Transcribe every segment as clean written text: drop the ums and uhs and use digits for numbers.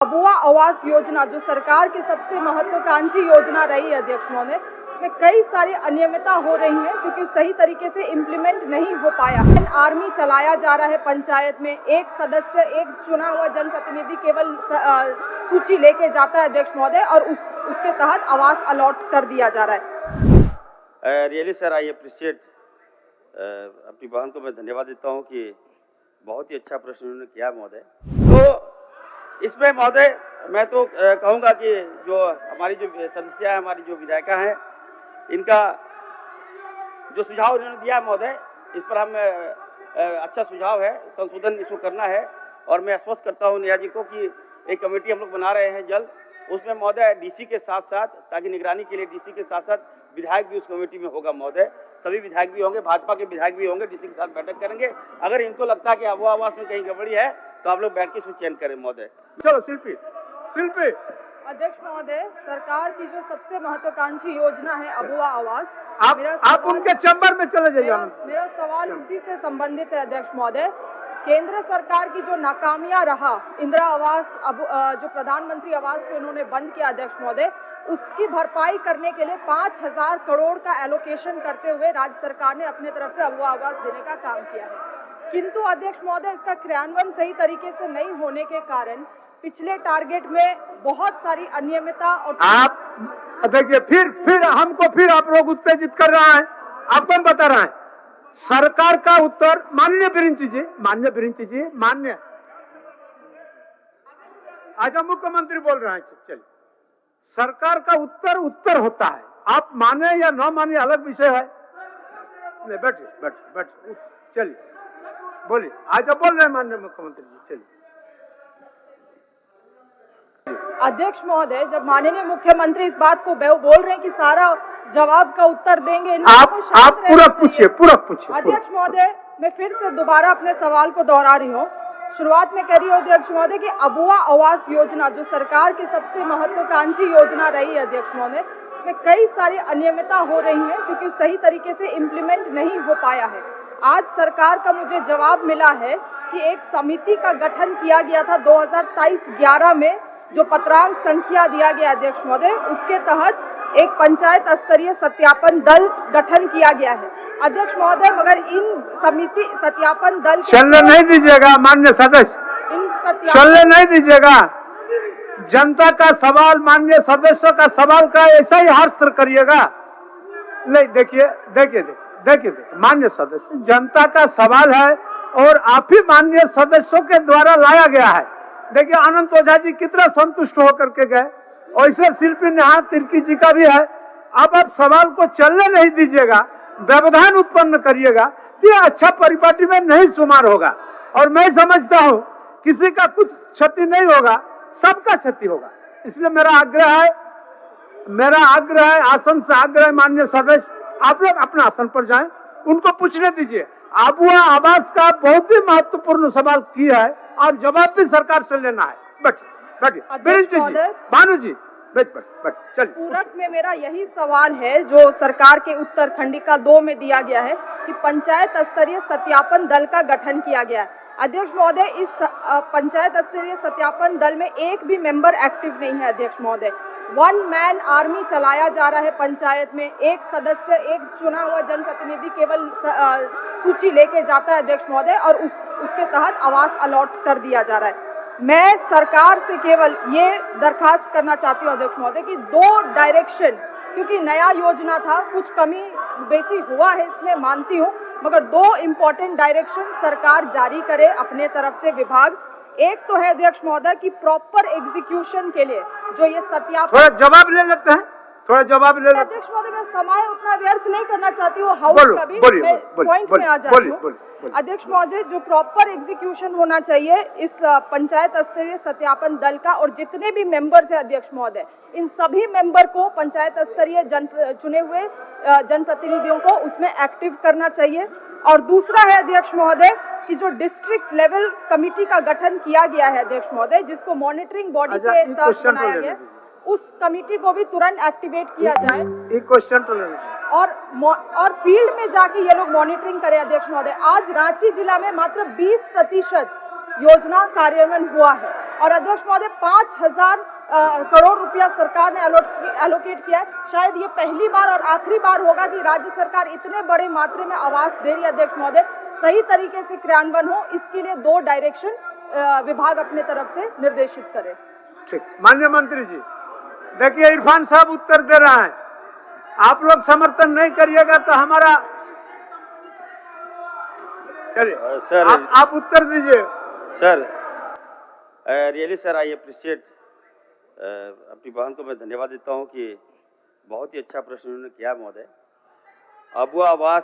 अबुआ आवास योजना जो सरकार की सबसे महत्वाकांक्षी योजना रही है अध्यक्ष महोदय, उसमें कई सारी अनियमितता हो रही है क्योंकि सही तरीके से इम्प्लीमेंट नहीं हो पाया। आर्मी चलाया जा रहा है पंचायत में, एक सदस्य एक चुना हुआ जनप्रतिनिधि केवल सूची लेके जाता है अध्यक्ष महोदय और उसके तहत आवास अलॉट कर दिया जा रहा है। रियली सर आई अप्रिशिएट अपनी बहन को मैं धन्यवाद देता हूँ कि बहुत ही अच्छा प्रश्न उन्होंने किया महोदय। तो इसमें महोदय मैं तो कहूँगा कि जो हमारी जो सदस्य है, हमारी जो विधायिका हैं, इनका जो सुझाव उन्होंने दिया महोदय, इस पर हम अच्छा सुझाव है, संशोधन इसको करना है। और मैं आश्वस्त करता हूँ नेहा जी को कि एक कमेटी हम लोग बना रहे हैं जल्द, उसमें महोदय डीसी के साथ साथ, ताकि निगरानी के लिए डीसी के साथ साथ विधायक भी उस कमेटी में होगा महोदय। सभी विधायक भी होंगे, भाजपा के विधायक भी होंगे, डीसी के साथ बैठक करेंगे। अगर इनको लगता है कि अबुआ आवास में कहीं गड़बड़ी है तो आप लोग बैठ के इसको चयन करें महोदय। चलो शिल्पी अध्यक्ष महोदय, सरकार की जो सबसे महत्वाकांक्षी योजना है अबुआ आवास, आप उनके चैम्बर में चले जाइए। मेरा सवाल उसी से संबंधित है अध्यक्ष महोदय। केंद्र सरकार की जो नाकामियां रहा इंदिरा आवास जो प्रधानमंत्री आवास को इन्होंने बंद किया अध्यक्ष महोदय, उसकी भरपाई करने के लिए 5,000 करोड़ का एलोकेशन करते हुए राज्य सरकार ने अपने तरफ से अबुआ आवास देने का काम किया है। किंतु अध्यक्ष महोदय, इसका क्रियान्वयन सही तरीके से नहीं होने के कारण पिछले टारगेट में बहुत सारी अनियमितता और आप देखिए फिर आप लोग उत्तेजित कर रहा है। आपको हम बता रहा है सरकार का उत्तर। माननीय बिरिंची जी मान्य। आज हम मुख्यमंत्री बोल रहे हैं। चलिए, सरकार का उत्तर होता है। आप माने या न माने अलग विषय है। बैठिए चलिए बोलिए। आज आप बोल रहे हैं माननीय मुख्यमंत्री जी। चलिए अध्यक्ष महोदय, जब माननीय मुख्यमंत्री इस बात को बोल रहे हैं कि सारा जवाब का उत्तर देंगे, आप पूरा पूछिए। अध्यक्ष महोदय, मैं फिर से दोबारा अपने सवाल को दोहरा रही हूँ। शुरुआत में कह रही हूँ अध्यक्ष महोदय कि अबुआ आवास योजना जो सरकार की सबसे महत्वाकांक्षी योजना रही है अध्यक्ष महोदय, उसमें कई सारी अनियमितता हो रही है क्योंकि सही तरीके से इम्प्लीमेंट नहीं हो पाया है। आज सरकार का मुझे जवाब मिला है कि एक समिति का गठन किया गया था 2023-11 में, जो पत्रांक संख्या दिया गया अध्यक्ष महोदय, उसके तहत एक पंचायत स्तरीय सत्यापन दल गठन किया गया है अध्यक्ष महोदय। मगर इन समिति सत्यापन दल चलने नहीं दीजिएगा माननीय सदस्य, चलने नहीं दीजिएगा। जनता का सवाल, माननीय सदस्यों का सवाल का ऐसा ही हर्ष करिएगा। नहीं, देखिए माननीय सदस्य, जनता का सवाल है और आप ही माननीय सदस्यों के द्वारा लाया गया है। देखिए अनंत ओझा जी कितना संतुष्ट होकर के गए, ऐसे शिल्पी नेहा तिर्की जी का भी है। अब आप सवाल को चलने नहीं दीजिएगा, व्यवधान उत्पन्न करिएगा, ये अच्छा परिपाटी में नहीं शुमार होगा। और मैं समझता हूँ किसी का कुछ क्षति नहीं होगा, सबका क्षति होगा। इसलिए मेरा आग्रह है, आसन से आग्रह है माननीय सदस्य, आप लोग अपना आसन पर जाएं, उनको पूछने दीजिए। अबुआ आवास का बहुत ही महत्वपूर्ण सवाल किया है और जवाब भी सरकार से लेना है। बैठिए भानु जी, बैठ चलिए। पूरक में मेरा यही सवाल है जो सरकार के उत्तर खंडिका 2 में दिया गया है कि पंचायत स्तरीय सत्यापन दल का गठन किया गया है। अध्यक्ष महोदय, इस पंचायत स्तरीय सत्यापन दल में एक भी मेंबर एक्टिव नहीं है अध्यक्ष महोदय। 1 मैन आर्मी चलाया जा रहा है पंचायत में, एक सदस्य एक चुना हुआ जनप्रतिनिधि केवल सूची लेके जाता है अध्यक्ष महोदय और उसके तहत आवास अलॉट कर दिया जा रहा है। मैं सरकार से केवल ये दरखास्त करना चाहती हूँ अध्यक्ष महोदय कि 2 डायरेक्शन, क्योंकि नया योजना था, कुछ कमी बेसी हुआ है इसमें मानती हूँ, मगर 2 इम्पोर्टेंट डायरेक्शन सरकार जारी करे अपने तरफ से विभाग। एक तो है अध्यक्ष महोदय कि प्रॉपर एग्जीक्यूशन के लिए जो ये सत्यापन, थोड़ा जवाब ले लेते हैं। अध्यक्ष महोदय, मैं समय उतना व्यर्थ नहीं करना चाहती हूँ, हाउस का भी पॉइंट में आ जाती हूँ। अध्यक्ष महोदय, जो प्रॉपर एग्जीक्यूशन होना चाहिए इस पंचायत स्तरीय सत्यापन दल का, और जितने भी मेंबर्स हैं अध्यक्ष महोदय, इन सभी मेंबर को पंचायत स्तरीय चुने हुए जनप्रतिनिधियों को उसमें एक्टिव करना चाहिए। और दूसरा है अध्यक्ष महोदय कि जो डिस्ट्रिक्ट लेवल कमिटी का गठन किया गया है अध्यक्ष महोदय, जिसको मॉनिटरिंग बॉडी के तहत बनाया गया, उस कमिटी को भी तुरंत एक्टिवेट किया जाए। एक क्वेश्चन तो और फील्ड में जाके ये लोग मॉनिटरिंग करें अध्यक्ष महोदय। आज रांची जिला में मात्र 20% योजना कार्यान्वयन हुआ है। और अध्यक्ष महोदय 5,000 करोड़ रुपया सरकार ने एलोकेट किया है। शायद ये पहली बार और आखिरी बार होगा कि राज्य सरकार इतने बड़े मात्रे में आवास दे रही है। अध्यक्ष महोदय, सही तरीके से क्रियान्वयन हो, इसके लिए 2 डायरेक्शन विभाग अपने तरफ से निर्देशित करे। ठीक, माननीय मंत्री जी, देखिए इरफान साहब उत्तर दे रहा है, आप लोग समर्थन नहीं करिएगा तो हमारा चलिए सर आप उत्तर दीजिए। Sir really sir I appreciate अपनी बहन को मैं धन्यवाद देता हूं कि बहुत ही अच्छा प्रश्न उन्होंने किया महोदय। अबुआ आवास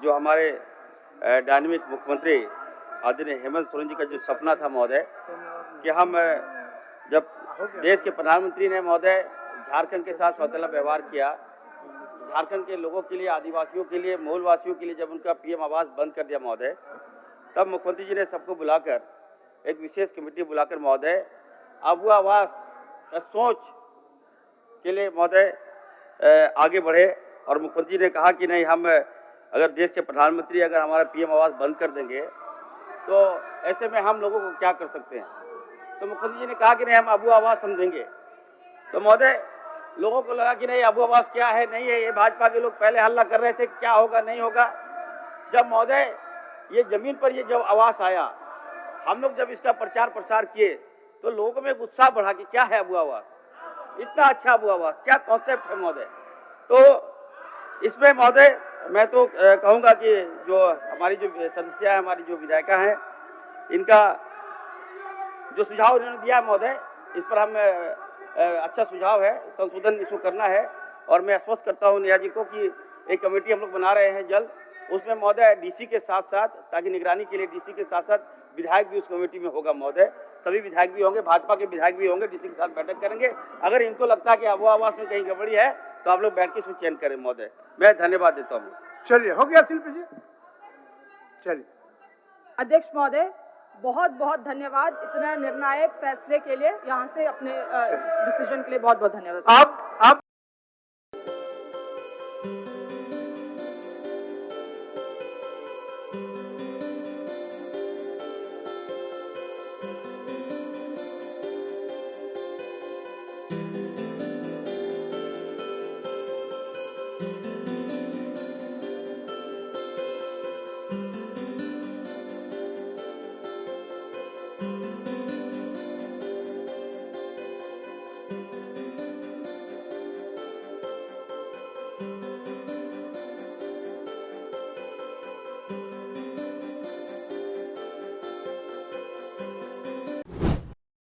जो हमारे डायनेमिक मुख्यमंत्री आदरणीय हेमंत सोरेन जी का जो सपना था महोदय कि हम जब देश के प्रधानमंत्री ने महोदय झारखंड के साथ सौतेला व्यवहार किया, झारखंड के लोगों के लिए, आदिवासियों के लिए, मूलवासियों के लिए जब उनका पीएम आवास बंद कर दिया महोदय, तब मुख्यमंत्री जी ने सबको बुलाकर एक विशेष कमेटी बुलाकर महोदय अबुआ आवास का सोच के लिए महोदय आगे बढ़े। और मुख्यमंत्री जी ने कहा कि नहीं, हम अगर देश के प्रधानमंत्री अगर हमारा पीएम आवास बंद कर देंगे तो ऐसे में हम लोगों को क्या कर सकते हैं। तो मुख्यमंत्री जी ने कहा कि नहीं, हम अबुआ आवास हम देंगे। तो महोदय लोगों को लगा कि नहीं, अबुआ आवास क्या है, नहीं है, ये भाजपा के लोग पहले हल्ला कर रहे थे क्या होगा नहीं होगा। जब महोदय ये जमीन पर ये जब आवास आया, हम लोग जब इसका प्रचार प्रसार किए तो लोगों में उत्साह बढ़ा कि क्या है अबुआ आवास, इतना अच्छा अबुआ आवास, क्या कॉन्सेप्ट है महोदय। तो इसमें महोदय मैं तो कहूँगा कि जो हमारी जो सदस्य है, हमारी जो विधायिका हैं, इनका जो सुझाव उन्होंने दिया महोदय, इस पर हम अच्छा सुझाव है, संशोधन इसको करना है। और मैं आश्वस्त करता हूँ नेहा जी को कि एक कमेटी हम लोग बना रहे हैं जल्द, उसमें महोदय डीसी के साथ साथ, ताकि निगरानी के लिए डीसी के साथ साथ विधायक भी उस कमेटी में होगा महोदय, सभी विधायक भी होंगे, भाजपा के विधायक भी होंगे, डीसी के साथ बैठक करेंगे। अगर इनको लगता है कि अबुआ आवास में कहीं गड़बड़ी है तो आप लोग बैठ के इसको चयन करें महोदय। मैं धन्यवाद देता हूँ। चलिए, हो गया शिल्पी जी, चलिए। अध्यक्ष महोदय, बहुत बहुत धन्यवाद इतना निर्णायक फैसले के लिए, यहाँ से अपने डिसीजन के लिए बहुत बहुत धन्यवाद। अब